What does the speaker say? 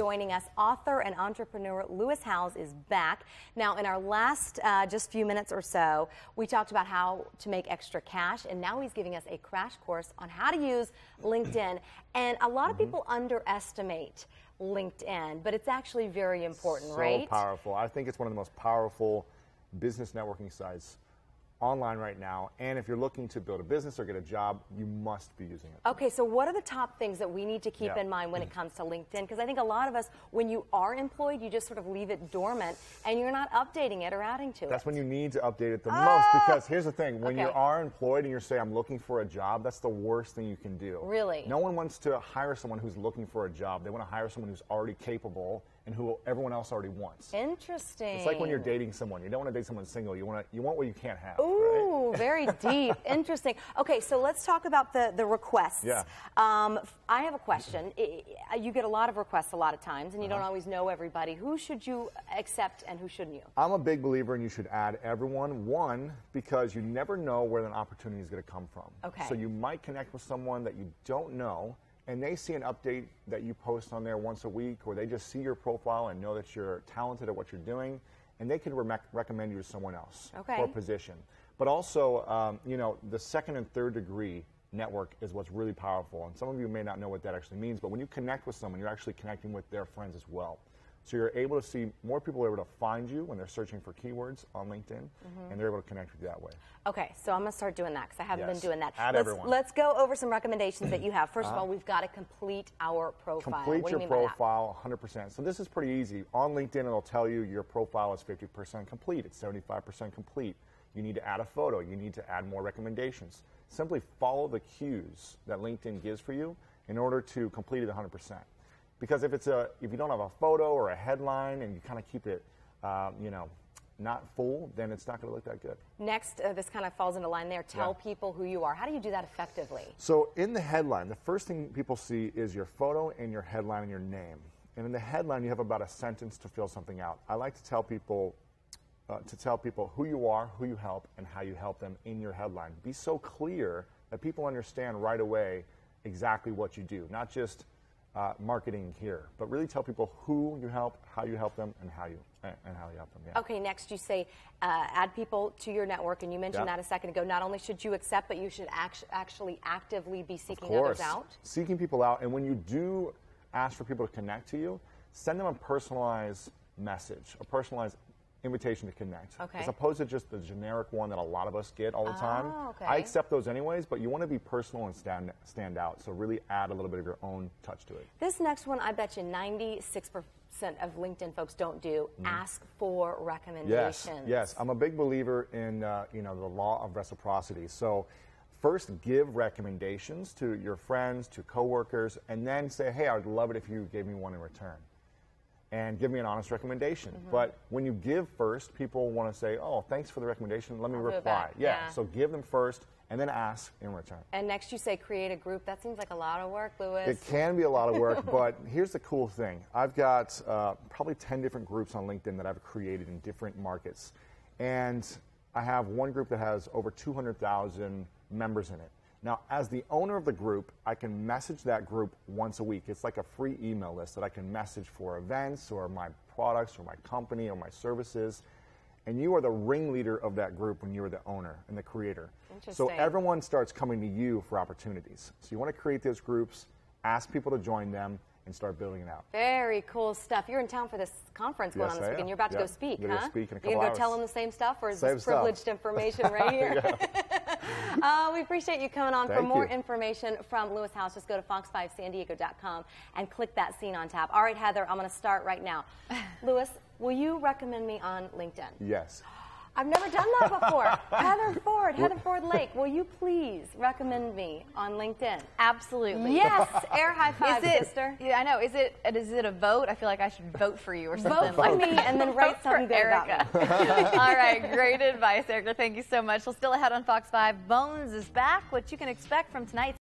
Joining us, author and entrepreneur Lewis Howes is back. Now, in our last just few minutes or so, we talked about how to make extra cash, and now he's giving us a crash course on how to use LinkedIn. And a lot of people underestimate LinkedIn, but it's actually very important, right? So powerful. I think it's one of the most powerful business networking sites online right now, and if you're looking to build a business or get a job, you must be using it. Okay, so what are the top things that we need to keep in mind when it comes to LinkedIn? Because I think a lot of us, when you are employed, you just sort of leave it dormant and you're not updating it or adding to it. That's when you need to update it the most, because here's the thing, when you are employed and you're saying, I'm looking for a job, that's the worst thing you can do. Really? No one wants to hire someone who's looking for a job. They want to hire someone who's already capable and who everyone else already wants. Interesting. It's like when you're dating someone. You don't want to date someone single. You want what you can't have. Ooh, right? Very deep. Interesting. Okay, so let's talk about the requests. Yeah. I have a question. You get a lot of requests a lot of times, and you don't always know everybody. Who should you accept and who shouldn't you? I'm a big believer in you should add everyone. One, because you never know where an opportunity is going to come from. Okay. So you might connect with someone that you don't know, and they see an update that you post on there once a week, or they just see your profile and know that you're talented at what you're doing, and they can recommend you to someone else for a position. But also, you know, the second and third degree network is what's really powerful, and some of you may not know what that actually means, but when you connect with someone, you're actually connecting with their friends as well. So you're able to see, more people are able to find you when they're searching for keywords on LinkedIn, and they're able to connect with you that way. Okay, so I'm going to start doing that because I haven't been doing that. Add everyone. Let's go over some recommendations that you have. First of all, we've got to complete our profile. Complete What do you your mean by that? profile 100%. So this is pretty easy. On LinkedIn, it'll tell you your profile is 50% complete. It's 75% complete. You need to add a photo. You need to add more recommendations. Simply follow the cues that LinkedIn gives for you in order to complete it 100%. Because if you don't have a photo or a headline and you kind of keep it, you know, not full, then it's not going to look that good. Next, this kind of falls into line there. Tell people who you are. How do you do that effectively? So in the headline, the first thing people see is your photo and your headline and your name. And in the headline, you have about a sentence to fill something out. I like to tell people who you are, who you help, and how you help them in your headline. Be so clear that people understand right away exactly what you do, not just marketing here, but really tell people who you help, how you help them, and how you help them. Yeah. Okay, next you say add people to your network, and you mentioned that a second ago. Not only should you accept, but you should actually actively be seeking others out. Seeking people out, and when you do ask for people to connect to you, send them a personalized message, a personalized invitation to connect, as opposed to just the generic one that a lot of us get all the time. I accept those anyways, but you want to be personal and stand out, so really add a little bit of your own touch to it. This next one, I bet you 96% of LinkedIn folks don't do. Ask for recommendations. Yes. I'm a big believer in you know, the law of reciprocity. So first, give recommendations to your friends, to coworkers, and then say, hey, I'd love it if you gave me one in return. And give me an honest recommendation. But when you give first, people want to say, oh, thanks for the recommendation, let me reply. So give them first, and then ask in return. And next you say create a group. That seems like a lot of work, Lewis. It can be a lot of work, but here's the cool thing. I've got probably 10 different groups on LinkedIn that I've created in different markets. And I have one group that has over 200,000 members in it. Now, as the owner of the group, I can message that group once a week. It's like a free email list that I can message for events or my products or my company or my services. And you are the ringleader of that group when you are the owner and the creator. So everyone starts coming to you for opportunities. So you want to create those groups, ask people to join them, and start building it out. Very cool stuff. You're in town for this conference going on this weekend. You're about to go speak, huh? Go speak in a couple You're going to hours. go tell them the same stuff, or is this privileged information right here? We appreciate you coming on. For more information from Lewis Howes, just go to fox5sandiego.com and click that scene on tap. All right, Heather, I'm going to start right now. Lewis, will you recommend me on LinkedIn? Yes. I've never done that before. Heather Ford Lake, will you please recommend me on LinkedIn? Absolutely. Yes, air high five, sister. Yeah, I know. Is it a vote? I feel like I should vote for you or something. Vote for me and then write something good Erica. about me. All right, great advice, Erica. Thank you so much. Well, still ahead on Fox 5, Bones is back. What you can expect from tonight's